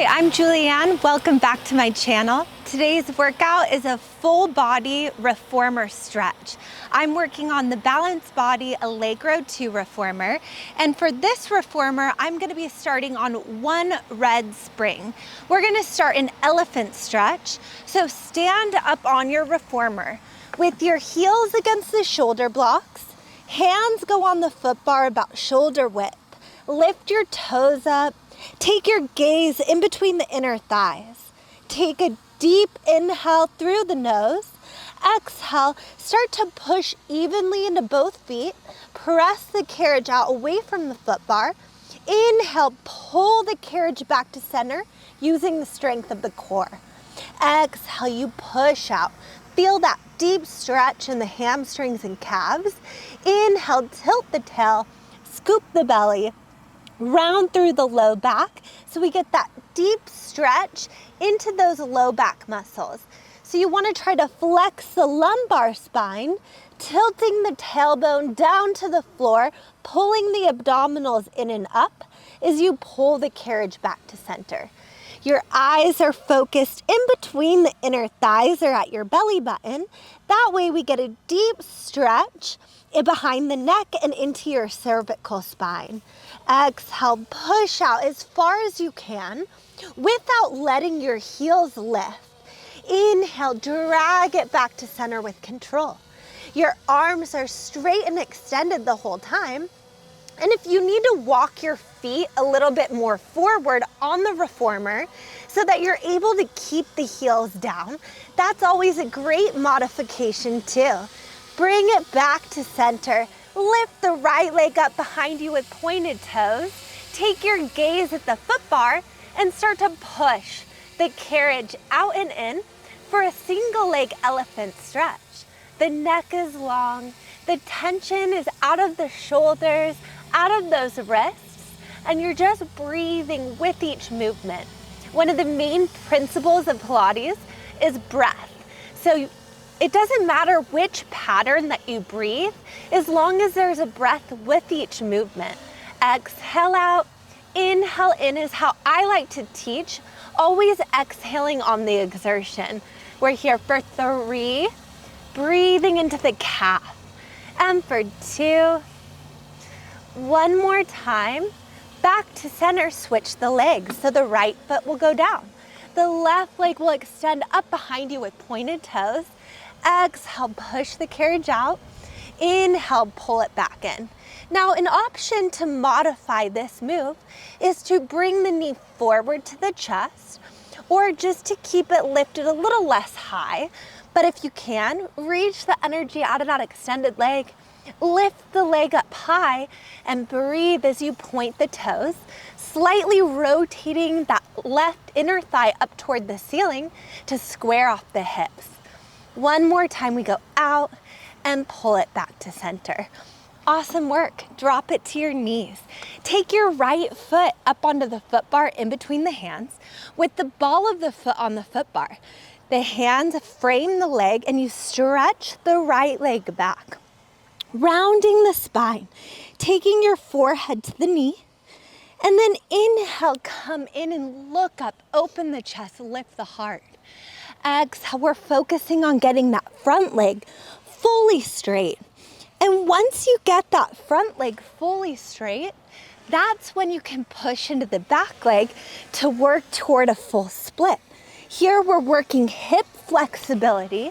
Hi, I'm Julianne. Welcome back to my channel. Today's workout is a full body reformer stretch. I'm working on the Balanced Body Allegro 2 reformer. And for this reformer, I'm gonna be starting on one red spring. We're gonna start an elephant stretch. So stand up on your reformer with your heels against the shoulder blocks. Hands go on the foot bar about shoulder width. Lift your toes up. Take your gaze in between the inner thighs. Take a deep inhale through the nose. Exhale, start to push evenly into both feet. Press the carriage out away from the foot bar. Inhale, pull the carriage back to center using the strength of the core. Exhale, you push out. Feel that deep stretch in the hamstrings and calves. Inhale, tilt the tail, scoop the belly. Round through the low back so we get that deep stretch into those low back muscles. So you want to try to flex the lumbar spine, tilting the tailbone down to the floor, pulling the abdominals in and up as you pull the carriage back to center. Your eyes are focused in between the inner thighs or at your belly button. That way we get a deep stretch behind the neck and into your cervical spine. Exhale, push out as far as you can without letting your heels lift. Inhale, drag it back to center with control. Your arms are straight and extended the whole time. And if you need to walk your feet a little bit more forward on the reformer so that you're able to keep the heels down, that's always a great modification too. Bring it back to center. Lift the right leg up behind you with pointed toes. Take your gaze at the foot bar and start to push the carriage out and in for a single leg elephant stretch. The neck is long. The tension is out of the shoulders, out of those wrists, and you're just breathing with each movement. One of the main principles of Pilates is breath. So it doesn't matter which pattern that you breathe, as long as there's a breath with each movement. Exhale out, inhale in is how I like to teach, always exhaling on the exertion. We're here for 3, breathing into the calf. And for 2, one more time, back to center, switch the legs. So the right foot will go down. The left leg will extend up behind you with pointed toes. Exhale, push the carriage out. Inhale, pull it back in. Now, an option to modify this move is to bring the knee forward to the chest or just to keep it lifted a little less high. But if you can, reach the energy out of that extended leg, lift the leg up high and breathe as you point the toes, slightly rotating that left inner thigh up toward the ceiling to square off the hips. One more time, we go out and pull it back to center. Awesome work. Drop it to your knees. Take your right foot up onto the foot bar in between the hands with the ball of the foot on the foot bar. The hands frame the leg and you stretch the right leg back, rounding the spine, taking your forehead to the knee, and then inhale, come in and look up, open the chest, lift the heart. Exhale, we're focusing on getting that front leg fully straight. And once you get that front leg fully straight, that's when you can push into the back leg to work toward a full split. Here we're working hip flexibility.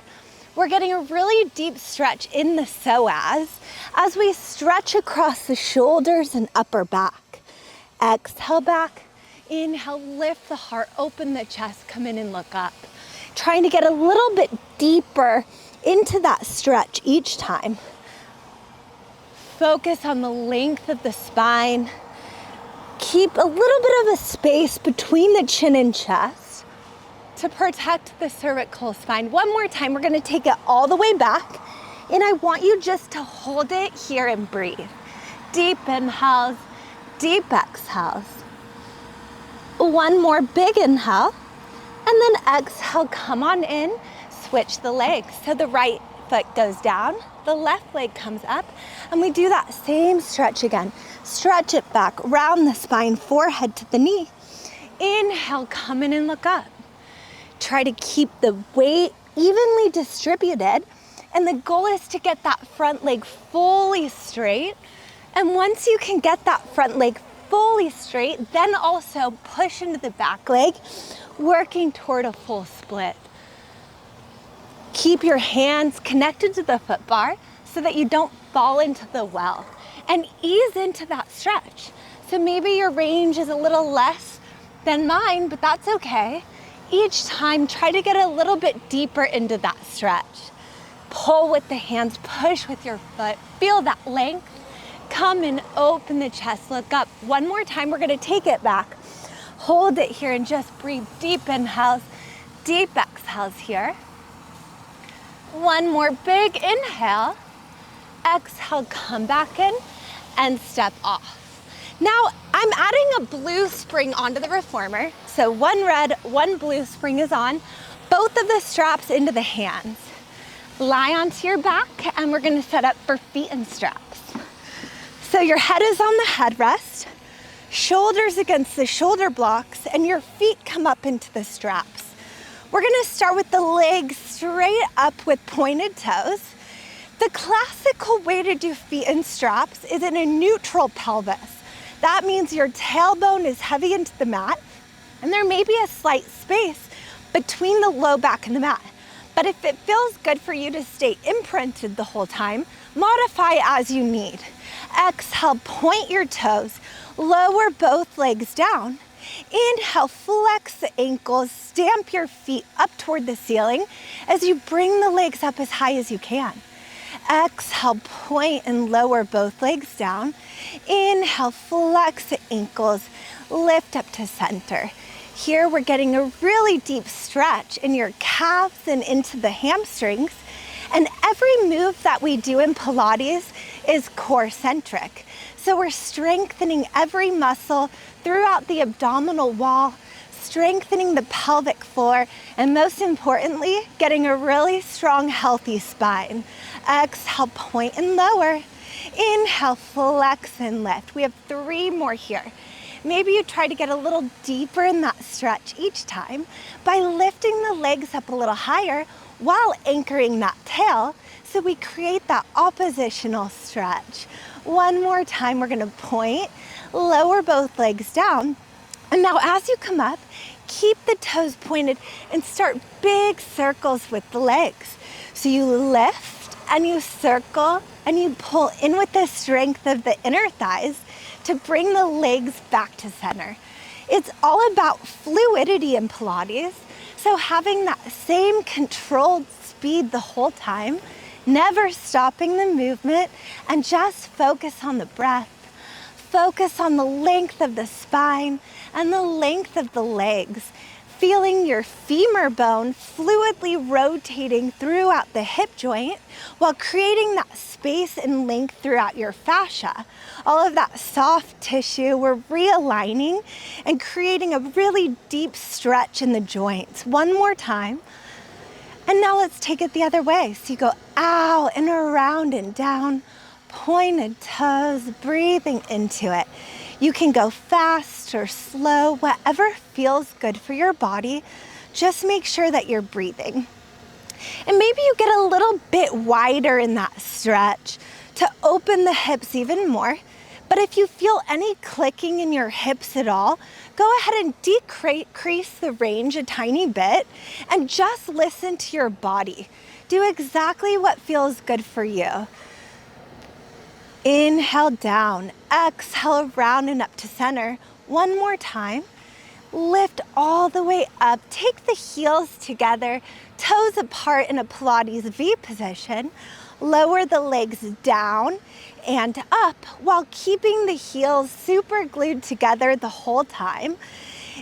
We're getting a really deep stretch in the psoas as we stretch across the shoulders and upper back. Exhale back, inhale, lift the heart, open the chest, come in and look up. Trying to get a little bit deeper into that stretch each time. Focus on the length of the spine. Keep a little bit of a space between the chin and chest to protect the cervical spine. One more time, we're gonna take it all the way back, and I want you just to hold it here and breathe. Deep inhales, deep exhales. One more big inhale. And then exhale, come on in, switch the legs. So the right foot goes down, the left leg comes up, and we do that same stretch again. Stretch it back, round the spine, forehead to the knee. Inhale, come in and look up. Try to keep the weight evenly distributed, and the goal is to get that front leg fully straight. And once you can get that front leg fully straight, then also push into the back leg, working toward a full split. Keep your hands connected to the foot bar so that you don't fall into the well, and ease into that stretch. So maybe your range is a little less than mine, but that's okay. Each time, try to get a little bit deeper into that stretch. Pull with the hands, push with your foot, feel that length. Come and open the chest, look up. One more time, we're gonna take it back. Hold it here and just breathe deep inhales, deep exhales here. One more big inhale. Exhale, come back in and step off. Now, I'm adding a blue spring onto the reformer. So one red, one blue spring is on. Both of the straps into the hands. Lie onto your back, and we're gonna set up for feet and straps. So your head is on the headrest, shoulders against the shoulder blocks, and your feet come up into the straps. We're gonna start with the legs straight up with pointed toes. The classical way to do feet and straps is in a neutral pelvis. That means your tailbone is heavy into the mat, and there may be a slight space between the low back and the mat. But if it feels good for you to stay imprinted the whole time, modify as you need. Exhale, point your toes, lower both legs down. Inhale, flex the ankles, stamp your feet up toward the ceiling as you bring the legs up as high as you can. Exhale, point and lower both legs down. Inhale, flex the ankles, lift up to center. Here we're getting a really deep stretch in your calves and into the hamstrings. And every move that we do in Pilates is core-centric. So we're strengthening every muscle throughout the abdominal wall, strengthening the pelvic floor, and most importantly, getting a really strong, healthy spine. Exhale, point and lower. Inhale, flex and lift. We have 3 more here. Maybe you try to get a little deeper in that stretch each time by lifting the legs up a little higher while anchoring that tail, so we create that oppositional stretch. One more time, we're gonna point, lower both legs down, and now as you come up, keep the toes pointed and start big circles with the legs. So you lift and you circle and you pull in with the strength of the inner thighs to bring the legs back to center. It's all about fluidity in Pilates, so having that same controlled speed the whole time, never stopping the movement, and just focus on the breath. Focus on the length of the spine and the length of the legs, feeling your femur bone fluidly rotating throughout the hip joint while creating that space and length throughout your fascia. All of that soft tissue, we're realigning and creating a really deep stretch in the joints. One more time. And now let's take it the other way. So you go out and around and down, pointed toes, breathing into it. You can go fast or slow, whatever feels good for your body. Just make sure that you're breathing. And maybe you get a little bit wider in that stretch to open the hips even more. But if you feel any clicking in your hips at all, go ahead and decrease the range a tiny bit and just listen to your body. Do exactly what feels good for you. Inhale down, exhale around and up to center. One more time. Lift all the way up. Take the heels together, toes apart in a Pilates V position. Lower the legs down and up while keeping the heels super glued together the whole time,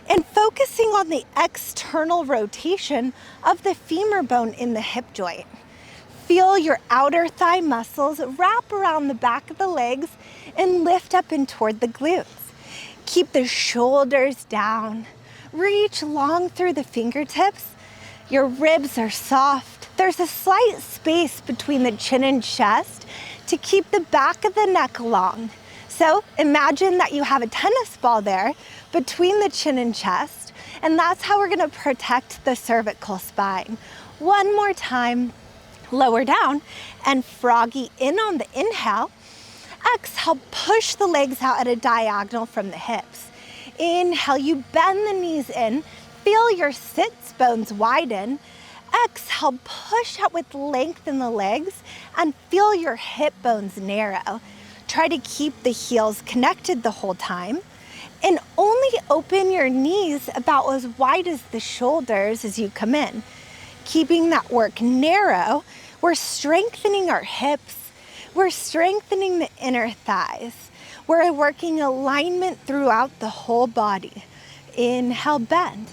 and focusing on the external rotation of the femur bone in the hip joint. Feel your outer thigh muscles wrap around the back of the legs and lift up and toward the glutes. Keep the shoulders down. Reach long through the fingertips. Your ribs are soft. There's a slight space between the chin and chest to keep the back of the neck long. So imagine that you have a tennis ball there. between the chin and chest, and that's how we're gonna protect the cervical spine. One more time, lower down and froggy in on the inhale. Exhale, push the legs out at a diagonal from the hips. Inhale, you bend the knees in, feel your sits bones widen. Exhale, push out with length in the legs and feel your hip bones narrow. Try to keep the heels connected the whole time. And only open your knees about as wide as the shoulders as you come in. Keeping that work narrow, we're strengthening our hips. We're strengthening the inner thighs. We're working alignment throughout the whole body. Inhale, bend.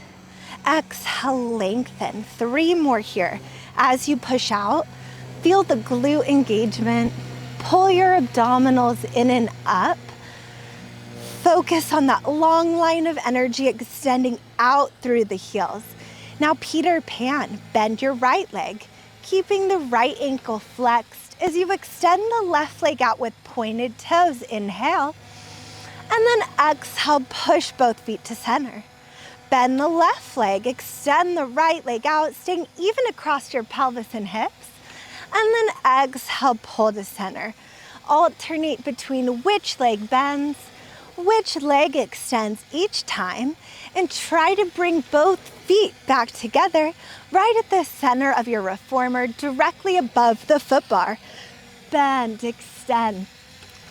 Exhale, lengthen. 3 more here. As you push out, feel the glute engagement. Pull your abdominals in and up. Focus on that long line of energy extending out through the heels. Now, Peter Pan, bend your right leg, keeping the right ankle flexed as you extend the left leg out with pointed toes. Inhale, and then exhale, push both feet to center. Bend the left leg, extend the right leg out, staying even across your pelvis and hips, and then exhale, pull to center. Alternate between which leg bends, which leg extends each time, and try to bring both feet back together right at the center of your reformer, directly above the foot bar. Bend, extend,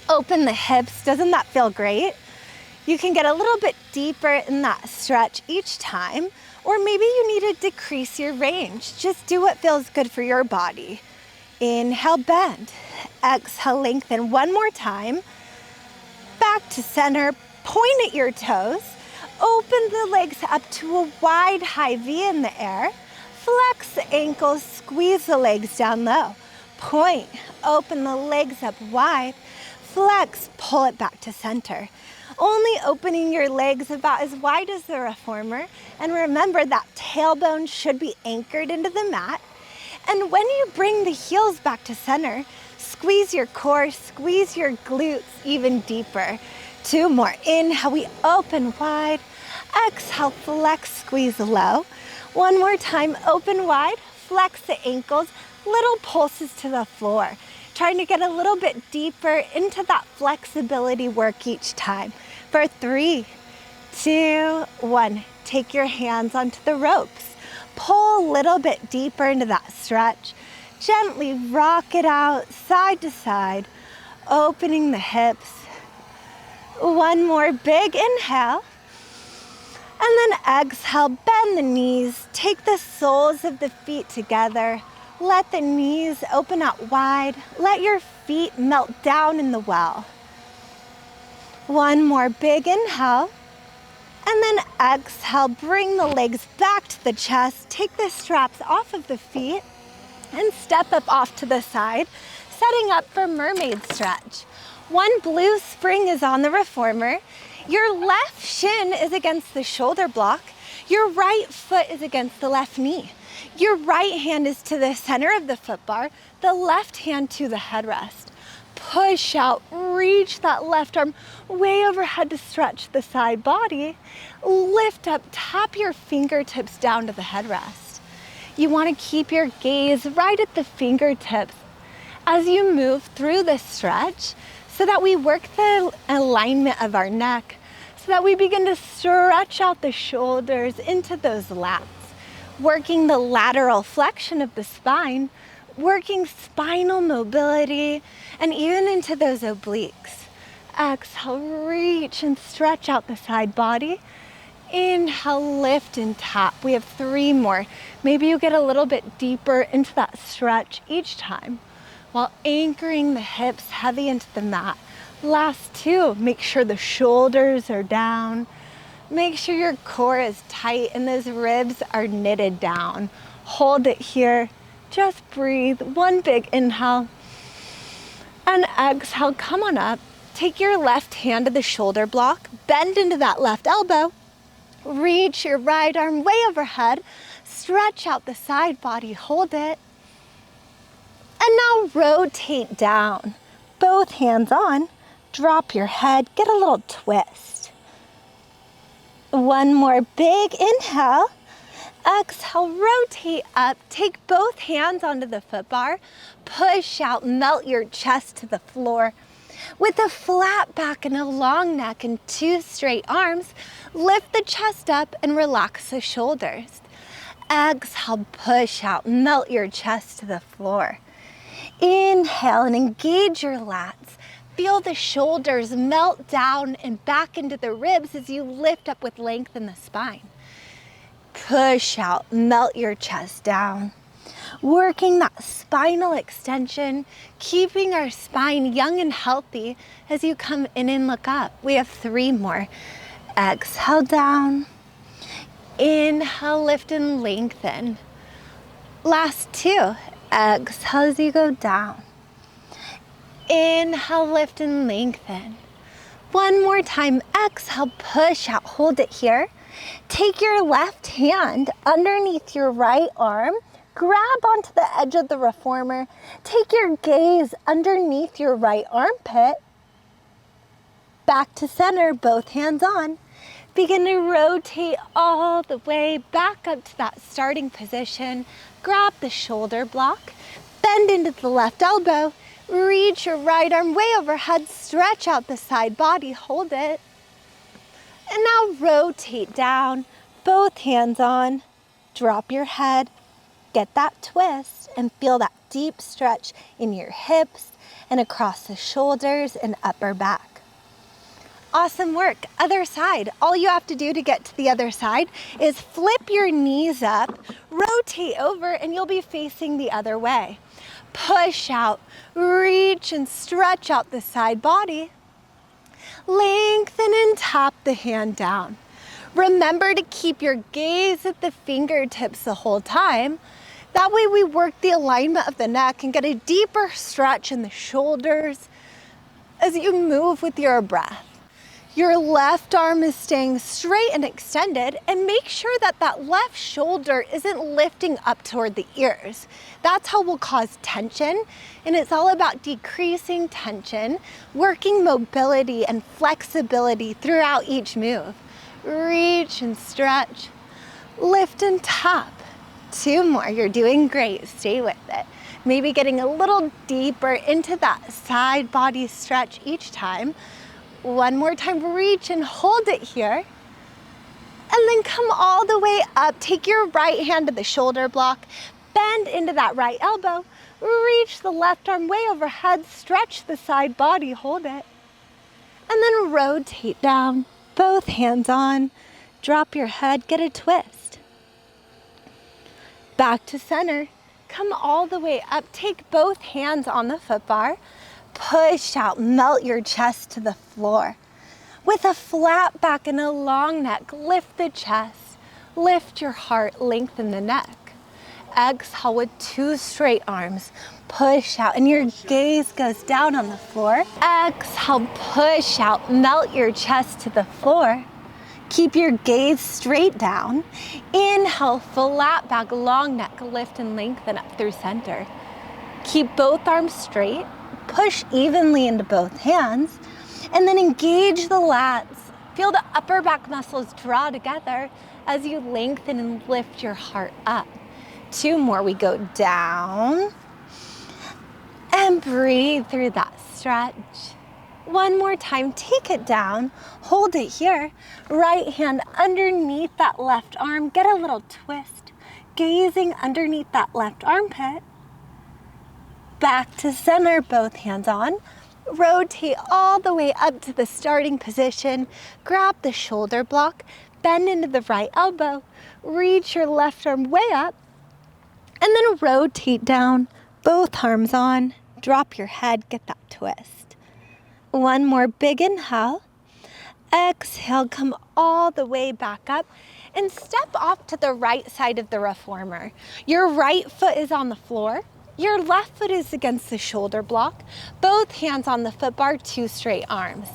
open the hips. Doesn't that feel great? You can get a little bit deeper in that stretch each time, or maybe you need to decrease your range. Just do what feels good for your body. Inhale, bend. Exhale, lengthen. One more time. Back to center, point at your toes, open the legs up to a wide high V in the air, flex the ankles, squeeze the legs down low, point, open the legs up wide, flex, pull it back to center. Only opening your legs about as wide as the reformer, and remember that tailbone should be anchored into the mat. And when you bring the heels back to center, squeeze your core, squeeze your glutes even deeper. 2 more. Inhale, we open wide. Exhale, flex, squeeze low. 1 more time, open wide, flex the ankles, little pulses to the floor. Trying to get a little bit deeper into that flexibility work each time. For 3, 2, 1. Take your hands onto the ropes. Pull a little bit deeper into that stretch. Gently rock it out side to side, opening the hips. 1 more big inhale. And then exhale, bend the knees. Take the soles of the feet together. Let the knees open out wide. Let your feet melt down in the well. 1 more big inhale. And then exhale, bring the legs back to the chest. Take the straps off of the feet and step up off to the side, setting up for mermaid stretch. 1 blue spring is on the reformer. Your left shin is against the shoulder block. Your right foot is against the left knee. Your right hand is to the center of the foot bar, the left hand to the headrest. Push out, reach that left arm way overhead to stretch the side body. Lift up, tap your fingertips down to the headrest. You want to keep your gaze right at the fingertips as you move through this stretch so that we work the alignment of our neck, so that we begin to stretch out the shoulders into those lats, working the lateral flexion of the spine, working spinal mobility, and even into those obliques. Exhale, reach and stretch out the side body. Inhale, lift and tap. We have 3 more. Maybe you get a little bit deeper into that stretch each time while anchoring the hips heavy into the mat. Last 2, make sure the shoulders are down. Make sure your core is tight and those ribs are knitted down. Hold it here. Just breathe. 1 big inhale. And exhale, come on up. Take your left hand to the shoulder block. Bend into that left elbow. Reach your right arm way overhead. Stretch out the side body. Hold it. And now rotate down. Both hands on. Drop your head. Get a little twist. One more big inhale. Exhale, rotate up. Take both hands onto the foot bar. Push out, melt your chest to the floor. With a flat back and a long neck and 2 straight arms, lift the chest up and relax the shoulders. Exhale, push out, melt your chest to the floor. Inhale and engage your lats. Feel the shoulders melt down and back into the ribs as you lift up with length in the spine. Push out, melt your chest down. Working that spinal extension, keeping our spine young and healthy as you come in and look up. We have 3 more. Exhale down. Inhale, lift and lengthen. Last 2. Exhale as you go down. Inhale, lift and lengthen. One more time. Exhale, push out. Hold it here. Take your left hand underneath your right arm. Grab onto the edge of the reformer. Take your gaze underneath your right armpit. Back to center, both hands on. Begin to rotate all the way back up to that starting position. Grab the shoulder block. Bend into the left elbow. Reach your right arm way overhead. Stretch out the side body. Hold it. And now rotate down. Both hands on. Drop your head. Get that twist and feel that deep stretch in your hips and across the shoulders and upper back. Awesome work. Other side. All you have to do to get to the other side is flip your knees up, rotate over, and you'll be facing the other way. Push out, reach and stretch out the side body. Lengthen and tap the hand down. Remember to keep your gaze at the fingertips the whole time. That way we work the alignment of the neck and get a deeper stretch in the shoulders as you move with your breath. Your left arm is staying straight and extended, and make sure that that left shoulder isn't lifting up toward the ears. That's how we'll cause tension, and it's all about decreasing tension, working mobility and flexibility throughout each move. Reach and stretch, lift and tap. 2 more, you're doing great, stay with it. Maybe getting a little deeper into that side body stretch each time. One more time, reach and hold it here. And then come all the way up, take your right hand to the shoulder block, bend into that right elbow, reach the left arm way overhead, stretch the side body, hold it. And then rotate down, both hands on, drop your head, get a twist. Back to center, come all the way up, take both hands on the foot bar, push out, melt your chest to the floor. With a flat back and a long neck, lift the chest, lift your heart, lengthen the neck. Exhale with 2 straight arms, push out, and your gaze goes down on the floor. Exhale, push out, melt your chest to the floor. Keep your gaze straight down. Inhale, flat back, long neck, lift and lengthen up through center. Keep both arms straight, push evenly into both hands, and then engage the lats. Feel the upper back muscles draw together as you lengthen and lift your heart up. 2 more, we go down and breathe through that stretch. One more time, take it down, hold it here. Right hand underneath that left arm, get a little twist, gazing underneath that left armpit. Back to center, both hands on. Rotate all the way up to the starting position. Grab the shoulder block, bend into the right elbow, reach your left arm way up, and then rotate down, both arms on. Drop your head, get that twist. One more big inhale. Exhale, come all the way back up and step off to the right side of the reformer. Your right foot is on the floor. Your left foot is against the shoulder block. Both hands on the foot bar, 2 straight arms.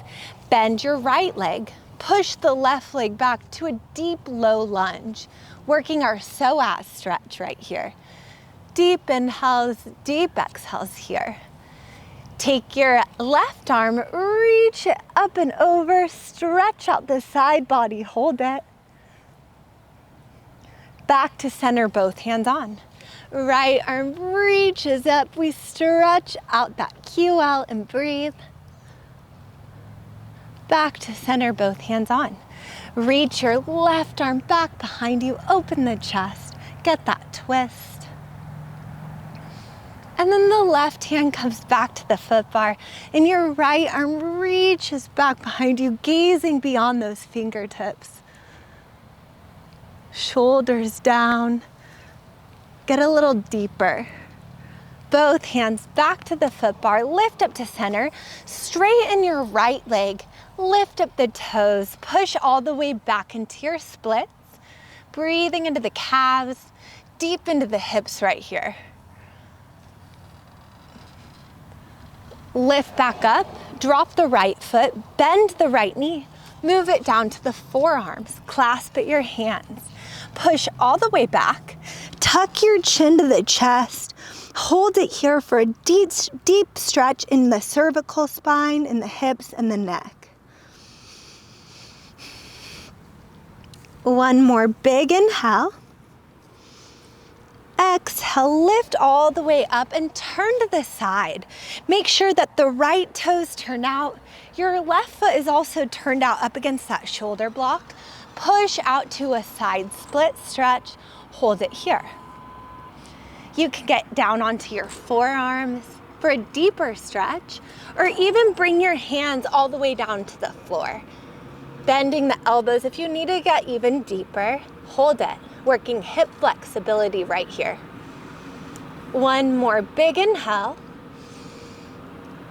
Bend your right leg. Push the left leg back to a deep low lunge, working our psoas stretch right here. Deep inhales, deep exhales here. Take your left arm, reach it up and over, stretch out the side body, hold it. Back to center, both hands on. Right arm reaches up. We stretch out that QL and breathe. Back to center, both hands on. Reach your left arm back behind you. Open the chest. Get that twist. And then the left hand comes back to the foot bar and your right arm reaches back behind you, gazing beyond those fingertips. Shoulders down. Get a little deeper. Both hands back to the foot bar, lift up to center, straighten your right leg, lift up the toes, push all the way back into your splits, breathing into the calves, deep into the hips right here. Lift back up, drop the right foot, bend the right knee, move it down to the forearms, clasp at your hands. Push all the way back, tuck your chin to the chest, hold it here for a deep stretch in the cervical spine, in the hips and the neck. One more big inhale. Exhale, lift all the way up and turn to the side. Make sure that the right toes turn out. Your left foot is also turned out up against that shoulder block. Push out to a side split stretch. Hold it here. You can get down onto your forearms for a deeper stretch, or even bring your hands all the way down to the floor. Bending the elbows if you need to get even deeper. Hold it. Working hip flexibility right here. One more big inhale.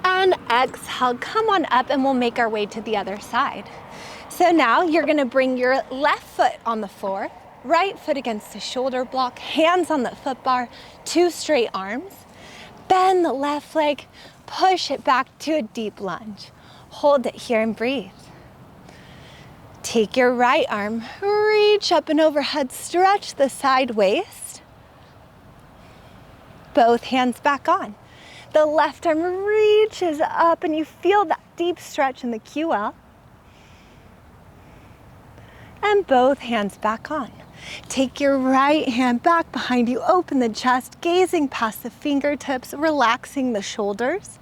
And exhale, come on up and we'll make our way to the other side. So now you're gonna bring your left foot on the floor, right foot against the shoulder block, hands on the foot bar, two straight arms. Bend the left leg, push it back to a deep lunge. Hold it here and breathe. Take your right arm, reach up and overhead, stretch the side waist. Both hands back on. The left arm reaches up and you feel that deep stretch in the QL. And both hands back on. Take your right hand back behind you, open the chest, gazing past the fingertips, relaxing the shoulders.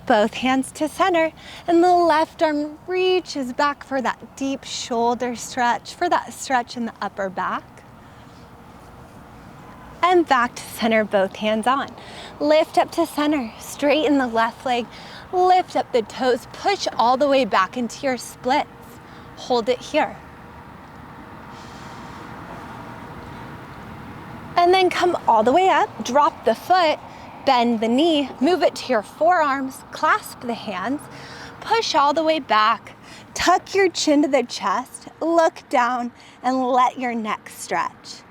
Both hands to center, and the left arm reaches back for that deep shoulder stretch, for that stretch in the upper back. And back to center, both hands on. Lift up to center, straighten the left leg, lift up the toes, push all the way back into your splits. Hold it here. And then come all the way up, drop the foot, bend the knee, move it to your forearms, clasp the hands, push all the way back, tuck your chin to the chest, look down, and let your neck stretch.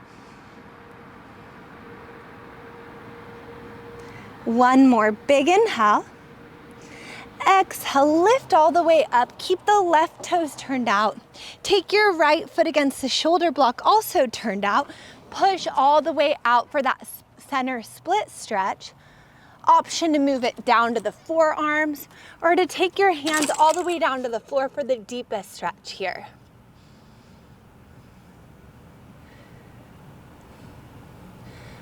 One more big inhale. Exhale, lift all the way up, keep the left toes turned out. Take your right foot against the shoulder block, also turned out. Push all the way out for that center split stretch. Option to move it down to the forearms or to take your hands all the way down to the floor for the deepest stretch here.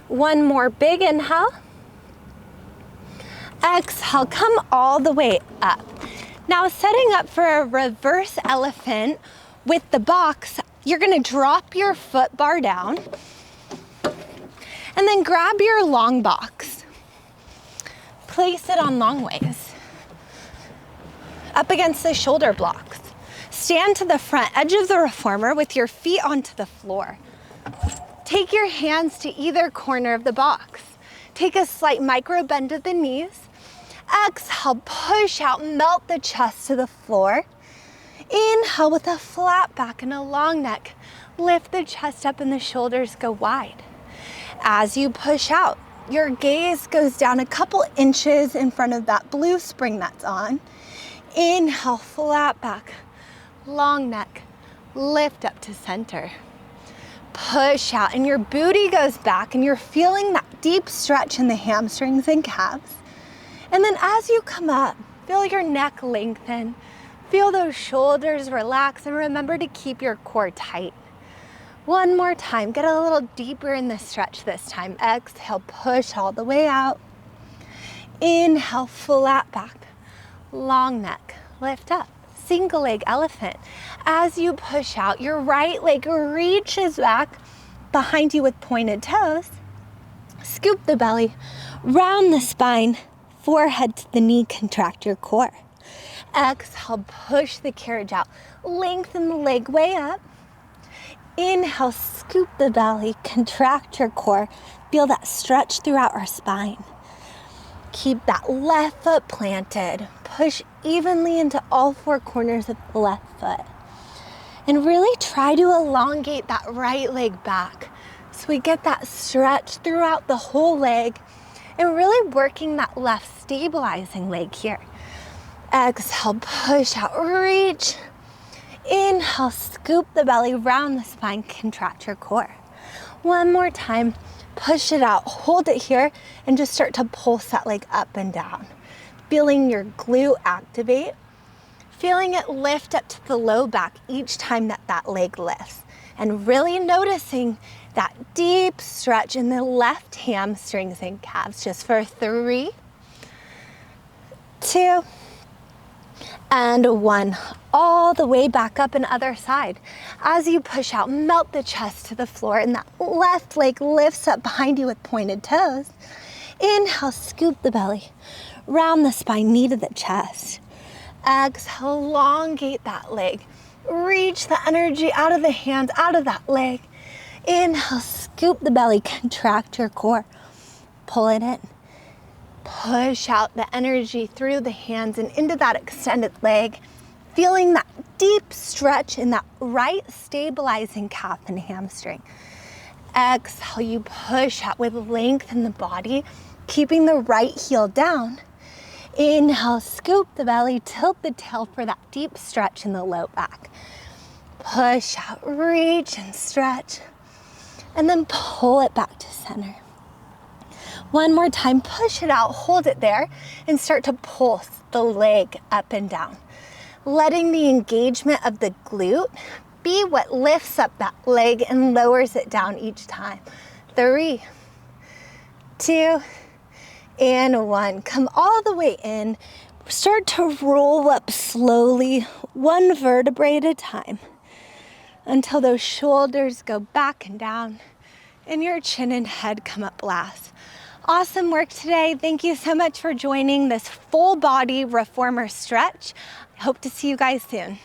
One more big inhale. Exhale, come all the way up. Now setting up for a reverse elephant with the box, you're gonna drop your foot bar down and then grab your long box. Place it on long ways, up against the shoulder blocks. Stand to the front edge of the reformer with your feet onto the floor. Take your hands to either corner of the box. Take a slight micro bend at the knees. Exhale, push out, melt the chest to the floor. Inhale with a flat back and a long neck. Lift the chest up and the shoulders go wide. As you push out, your gaze goes down a couple inches in front of that blue spring that's on. Inhale, flat back, long neck, lift up to center. Push out and your booty goes back and you're feeling that deep stretch in the hamstrings and calves. And then as you come up, feel your neck lengthen, feel those shoulders relax, and remember to keep your core tight. One more time, get a little deeper in the stretch this time. Exhale, push all the way out. Inhale, flat back, long neck, lift up. Single leg elephant. As you push out, your right leg reaches back behind you with pointed toes. Scoop the belly, round the spine, forehead to the knee, contract your core. Exhale, push the carriage out, lengthen the leg way up. Inhale, scoop the belly, contract your core. Feel that stretch throughout our spine. Keep that left foot planted. Push evenly into all four corners of the left foot. And really try to elongate that right leg back so we get that stretch throughout the whole leg and really working that left stabilizing leg here. Exhale, push out, reach. Inhale, scoop the belly, round the spine, contract your core. One more time. Push it out, hold it here, and just start to pulse that leg up and down. Feeling your glute activate, feeling it lift up to the low back each time that leg lifts, and really noticing that deep stretch in the left hamstrings and calves. Just for 3, 2, and 1. All the way back up and other side. As you push out, melt the chest to the floor and that left leg lifts up behind you with pointed toes. Inhale, scoop the belly, round the spine, knee to the chest. Exhale, elongate that leg. Reach the energy out of the hands, out of that leg. Inhale, scoop the belly, contract your core. Pull it in. Push out the energy through the hands and into that extended leg, feeling that deep stretch in that right stabilizing calf and hamstring. Exhale, you push out with length in the body, keeping the right heel down. Inhale, scoop the belly, tilt the tail for that deep stretch in the low back. Push out, reach and stretch, and then pull it back to center. One more time, push it out, hold it there, and start to pulse the leg up and down. Letting the engagement of the glute be what lifts up that leg and lowers it down each time. 3, 2, and 1. Come all the way in. Start to roll up slowly, one vertebrae at a time, until those shoulders go back and down, and your chin and head come up last. Awesome work today. Thank you so much for joining this full body reformer stretch. I hope to see you guys soon.